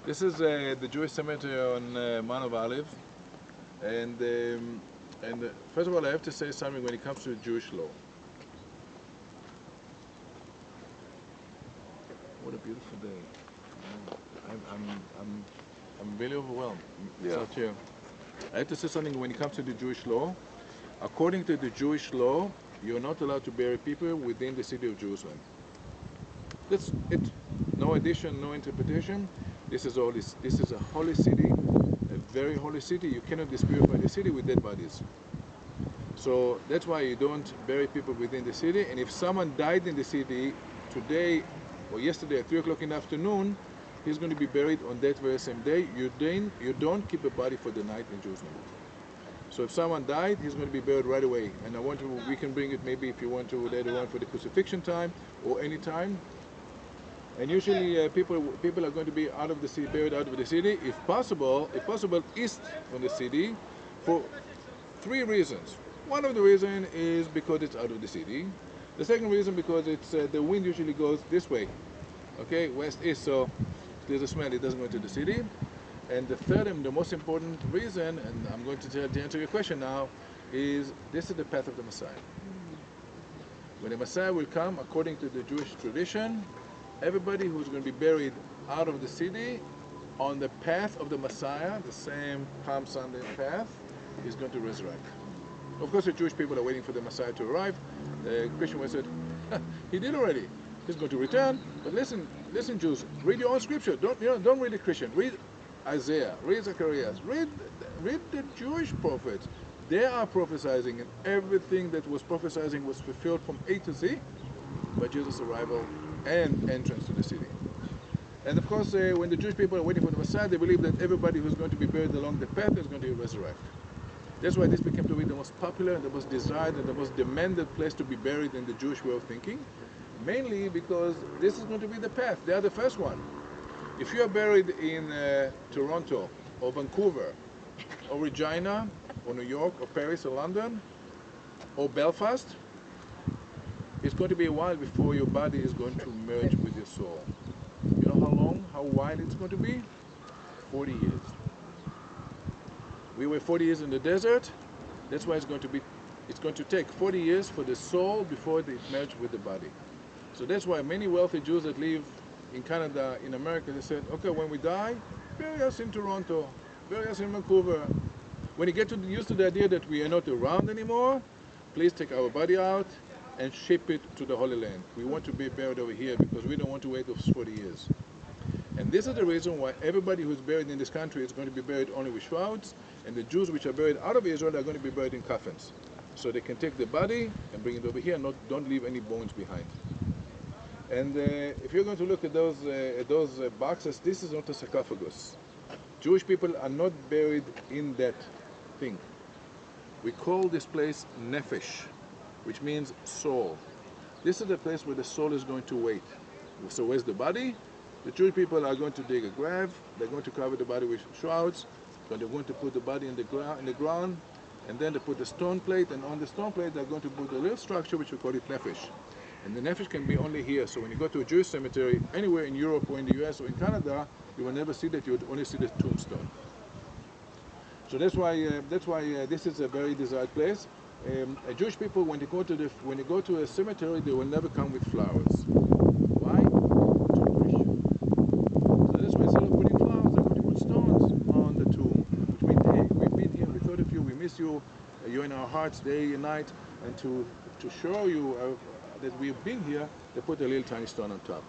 This is the Jewish cemetery on Mount of Olive, and first of all, I have to say something when it comes to Jewish law. What a beautiful day! I'm really overwhelmed. Yeah. Such a, I have to say something when it comes to the Jewish law. According to the Jewish law, you're not allowed to bury people within the city of Jerusalem. That's it. No addition, no interpretation. This is all. This is a holy city, a very holy city. You cannot dispurify the city with dead bodies. So that's why you don't bury people within the city. And if someone died in the city today or yesterday at 3 o'clock in the afternoon, he's going to be buried on that very same day. You don't keep a body for the night in Jerusalem. So if someone died, he's going to be buried right away. And we can bring it maybe if you want to later on for the crucifixion time or any time. And usually people are going to be out of the city, buried out of the city, if possible east from the city, for 3 reasons. One of the reasons is because it's out of the city. The second reason because it's the wind usually goes this way, okay, west-east. So if there's a smell, it doesn't go into the city. And the third and the most important reason, and I'm going to answer your question now, is this is the path of the Messiah. When the Messiah will come, according to the Jewish tradition, everybody who's going to be buried out of the city on the path of the Messiah, the same Palm Sunday path, is going to resurrect. Of course, the Jewish people are waiting for the Messiah to arrive. The Christian one said, he did already. He's going to return. But listen, Jews, read your own scripture. Don't read the Christian. Read Isaiah, read Zacharias, read the Jewish prophets. They are prophesying, and everything that was prophesying was fulfilled from A to Z by Jesus' arrival and entrance to the city. And of course, when the Jewish people are waiting for the Messiah, they believe that everybody who's going to be buried along the path is going to resurrect. That's why this became to be the most popular and the most desired and the most demanded place to be buried in the Jewish way of thinking, mainly because this is going to be the path. They are the first one. If you are buried in Toronto or Vancouver or Regina or New York or Paris or London or Belfast, it's going to be a while before your body is going to merge with your soul. You know how wide it's going to be? 40 years. We were 40 years in the desert. That's why it's going to take 40 years for the soul before it merges with the body. So that's why many wealthy Jews that live in Canada, in America, they said, okay, when we die, bury us in Toronto, bury us in Vancouver. When you get used to the idea that we are not around anymore, please take our body out and ship it to the Holy Land. We want to be buried over here because we don't want to wait those 40 years. And this is the reason why everybody who's buried in this country is going to be buried only with shrouds, and the Jews which are buried out of Israel are going to be buried in coffins. So they can take the body and bring it over here and don't leave any bones behind. And if you're going to look at those boxes, this is not a sarcophagus. Jewish people are not buried in that thing. We call this place nefesh, which means soul. This is the place where the soul is going to wait. So where's the body? The Jewish people are going to dig a grave. They're going to cover the body with shrouds. But they're going to put the body in the ground, and then they put the stone plate, and on the stone plate they're going to put a little structure which we call it nefesh. And the nefesh can be only here. So when you go to a Jewish cemetery anywhere in Europe or in the US or in Canada, you will never see that. You would only see the tombstone. So that's why this is a very desired place. Jewish people, when they go to a cemetery, they will never come with flowers. Why? Too much. So that's why instead of putting flowers, they're going to put stones on the tomb, which means, hey, we've been here, we thought of you, we miss you, you're in our hearts day and night, and to show you that we've been here, they put a little tiny stone on top.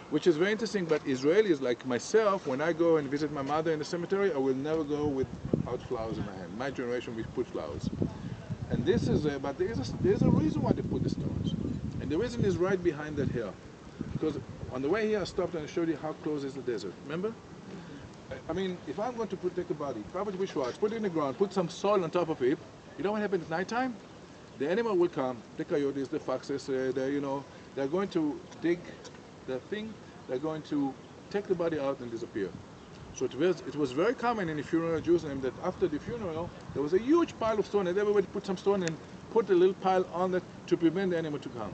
Which is very interesting, but Israelis like myself, when I go and visit my mother in the cemetery, I will never go without flowers in my hand. My generation, we put flowers. And this is, but there's a reason why they put the stones. And the reason is right behind that hill. Because on the way here, I stopped and I showed you how close is the desert. Remember? I mean, if I'm going to take a body, cover it with shrouds, put it in the ground, put some soil on top of it, you know what happens at nighttime? The animal will come, the coyotes, the foxes, they're going to dig the thing, they're going to take the body out and disappear. So it was very common in the funeral of Jerusalem that after the funeral, there was a huge pile of stone, and everybody put some stone and put a little pile on it to prevent the animal to come.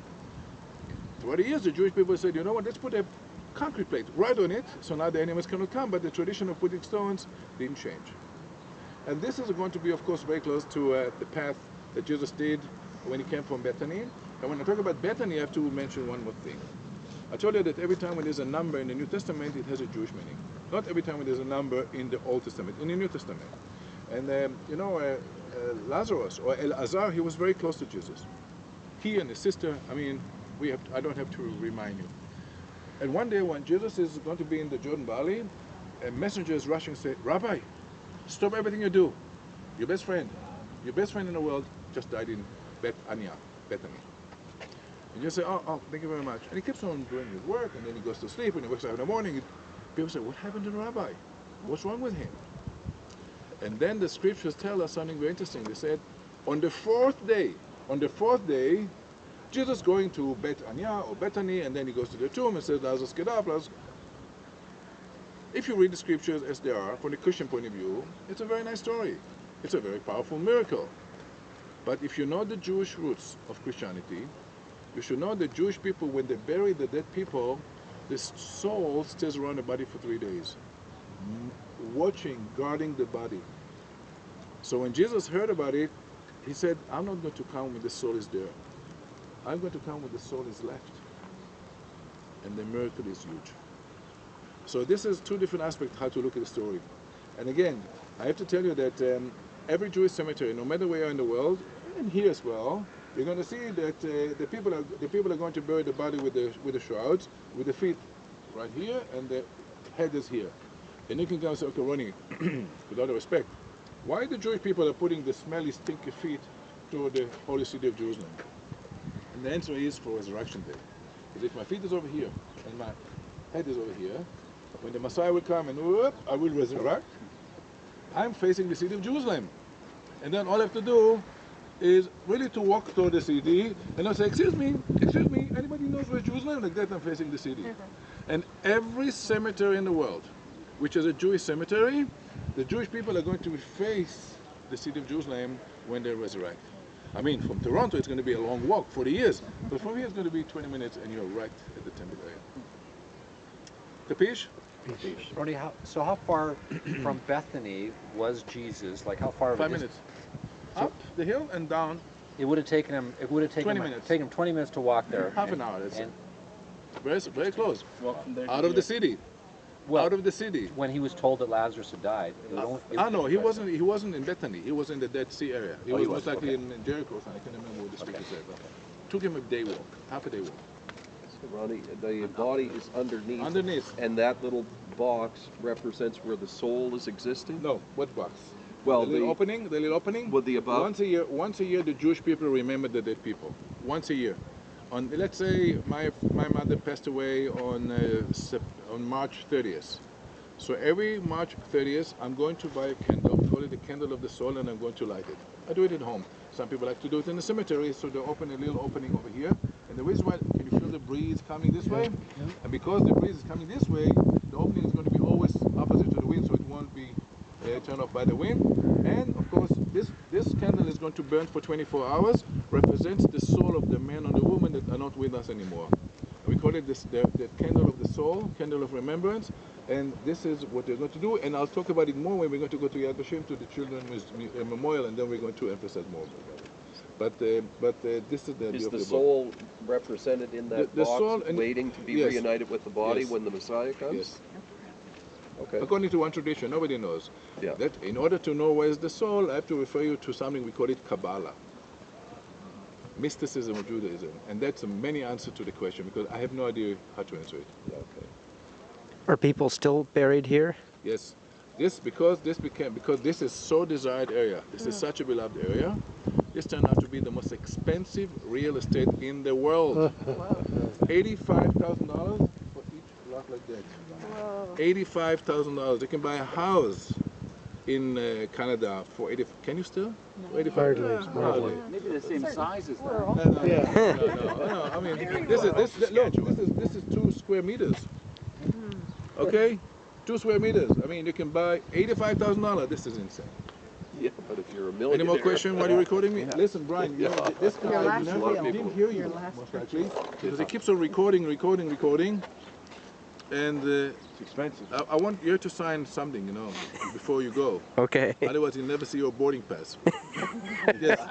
20 years, the Jewish people said, you know what, let's put a concrete plate right on it, so now the animals cannot come, but the tradition of putting stones didn't change. And this is going to be, of course, very close to the path that Jesus did when he came from Bethany. And when I talk about Bethany, I have to mention one more thing. I told you that every time when there's a number in the New Testament, it has a Jewish meaning. Not every time when there's a number in the Old Testament, in the New Testament. And Lazarus, or El-Azar, he was very close to Jesus. He and his sister, I mean, I don't have to remind you. And one day when Jesus is going to be in the Jordan Valley, a messenger is rushing and says, Rabbi, stop everything you do. Your best friend in the world just died in Bethany. And you say, oh, thank you very much. And he keeps on doing his work, and then he goes to sleep, and he wakes up in the morning. People say, what happened to the rabbi? What's wrong with him? And then the scriptures tell us something very interesting. They said, on the fourth day, Jesus going to Bethany, and then he goes to the tomb and says, Lazarus, get up, Lazarus. If you read the scriptures as they are, from the Christian point of view, it's a very nice story. It's a very powerful miracle. But if you know the Jewish roots of Christianity, you should know the Jewish people, when they bury the dead people, the soul stays around the body for 3 days, watching, guarding the body. So when Jesus heard about it, he said, I'm not going to come when the soul is there. I'm going to come when the soul is left. And the miracle is huge. So this is two different aspects how to look at the story. And again, I have to tell you that every Jewish cemetery, no matter where you are in the world, and here as well, you're going to see that the people are going to bury the body with the shrouds, with the feet right here, and the head is here. And you can come and say, okay, Roni, with all the respect, why the Jewish people are putting the smelly, stinky feet toward the holy city of Jerusalem? And the answer is for resurrection day. Because if my feet is over here and my head is over here, when the Messiah will come and whoop, I will resurrect, I'm facing the city of Jerusalem. And then all I have to do is really to walk toward the city and I'll say, excuse me, anybody knows where Jerusalem? Like that I'm facing the city. And every cemetery in the world, which is a Jewish cemetery, the Jewish people are going to face the city of Jerusalem when they resurrect. I mean, from Toronto it's going to be a long walk, 40 years, but from here it's going to be 20 minutes and you're right at the temple area. Capiche? Roni, how far from Bethany was Jesus? Like how far? 5 minutes. Up the hill and down. It would have taken him. It would have taken 20 him. minutes. Taken him 20 minutes to walk there. Half an hour. That's it. Very close. Walk from there Out of the city. Well, out of the city. When he was told that Lazarus had died. No, he wasn't. He wasn't in Bethany. He was in the Dead Sea area. He was most likely okay. in Jericho. I can't remember what the scripture said. But took him a day walk, half a day walk. So Ronnie, the body is underneath. Underneath. And that little box represents where the soul is existing? No, what box? Well, the little opening. With the above. Once a year, the Jewish people remember the dead people. Once a year. Let's say my mother passed away on March 30th. So every March 30th, I'm going to buy a candle, call it the candle of the soul, and I'm going to light it. I do it at home. Some people like to do it in the cemetery, so they open a little opening over here. And the reason why, can you feel the breeze coming this way? Yeah. And because the breeze is coming this way, the opening is going to be always opposite to the wind, so it won't be turned off by the wind. And of course, this candle is going to burn for 24 hours, represents the soul of the man and the woman that are not with us anymore. And we call it the candle of the soul, candle of remembrance. And this is what they're going to do, and I'll talk about it more when we're going to go to Yad Vashem, to the Children's Memorial, and then we're going to emphasize more. But this is the idea of the soul represented in that box, soul waiting to be reunited with the body when the Messiah comes? Yes. Okay. According to one tradition, nobody knows. Yeah. That in order to know where is the soul, I have to refer you to something we call it Kabbalah. Mysticism of Judaism. And that's many answers to the question, because I have no idea how to answer it. Okay. Are people still buried here? Yes. Because this is so desired area. This is such a beloved area. This turned out to be the most expensive real estate in the world. $85,000 for each lot like that. $85,000. You can buy a house in Canada for 80. Can you still? No. 85. Hardly. Maybe the same size as that. No. I mean, this is 2 square meters. Okay, 2 square meters. I mean, you can buy $85,000. This is insane. Yeah, but if you're a millionaire. Any more questions while you're recording me? Listen, Brian, you know, this guy didn't hear you, most likely, because he keeps on recording. And It's expensive. I want you to sign something, you know, before you go. Okay. Otherwise, you'll never see your boarding pass. Yes.